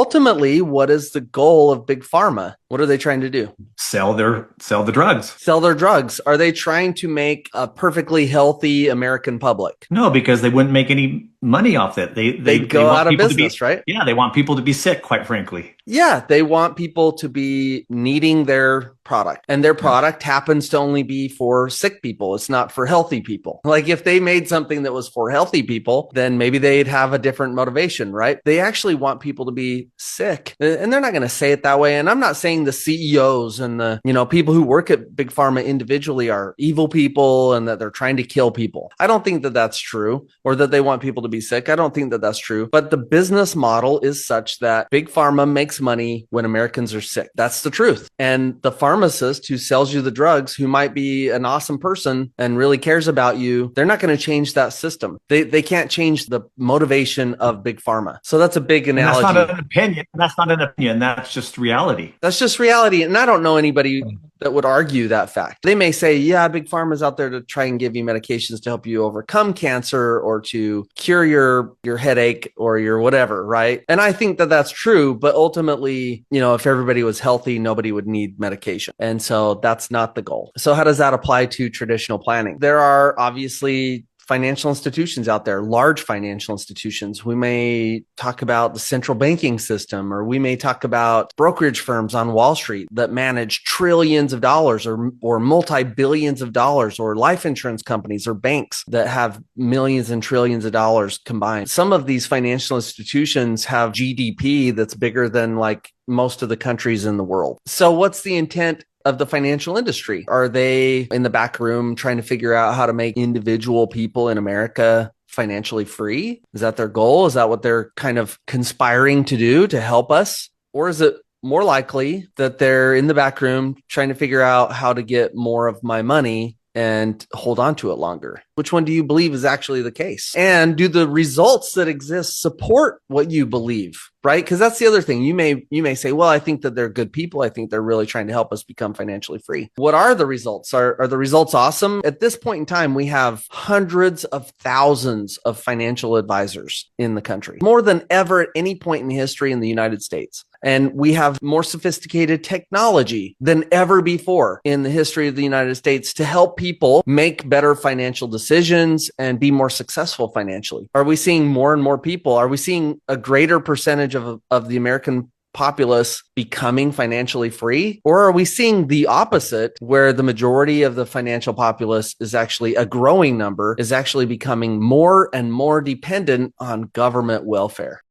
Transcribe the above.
Ultimately, what is the goal of big pharma? What are they trying to do? Sell the drugs. Sell their drugs. Are they trying to make a perfectly healthy American public? No, because they wouldn't make any money off that. They They'd go want out of people to be, business, right? yeah, they want people to be sick, quite frankly. Yeah, they want people to be needing their product, and their product happens to only be for sick people. It's not for healthy people. Like if they made something that was for healthy people, then maybe they'd have a different motivation, right? They actually want people to be sick, and they're not going to say it that way. And I'm not saying the CEOs and the, people who work at big pharma individually are evil people and that they're trying to kill people. I don't think that that's true, or that they want people to be sick. I don't think that that's true. But the business model is such that big pharma makes money when Americans are sick. That's the truth. And the pharmacist who sells you the drugs, who might be an awesome person and really cares about you, they're not going to change that system. They can't change the motivation of big pharma. So that's a big And that's not analogy. an opinion. That's not an opinion. That's just reality. That's just reality. And I don't know anybody that would argue that fact. They may say, yeah, big pharma's out there to try and give you medications to help you overcome cancer or to cure your headache or your whatever, right? And I think that that's true, but ultimately, if everybody was healthy, nobody would need medication. And so that's not the goal. So how does that apply to traditional planning? There are obviously financial institutions out there, large financial institutions. We may talk about the central banking system, or we may talk about brokerage firms on Wall Street that manage trillions of dollars or multi-billions of dollars, or life insurance companies or banks that have millions and trillions of dollars combined. Some of these financial institutions have GDP that's bigger than like most of the countries in the world. So what's the intent of the financial industry? Are they in the back room trying to figure out how to make individual people in America financially free? Is that their goal? Is that what they're kind of conspiring to do to help us? Or is it more likely that they're in the back room trying to figure out how to get more of my money and hold on to it longer? Which one do you believe is actually the case? And do the results that exist support what you believe? Right? Because that's the other thing. You may say, well, I think that they're good people. I think they're really trying to help us become financially free. What are the results? Are the results awesome? At this point in time, we have hundreds of thousands of financial advisors in the country, more than ever at any point in history in the United States. And we have more sophisticated technology than ever before in the history of the United States to help people make better financial decisions and be more successful financially. Are we seeing more and more people? Are we seeing a greater percentage of the American populace becoming financially free? Or are we seeing the opposite, where the majority of the financial populace is actually a growing number, is actually becoming more and more dependent on government welfare?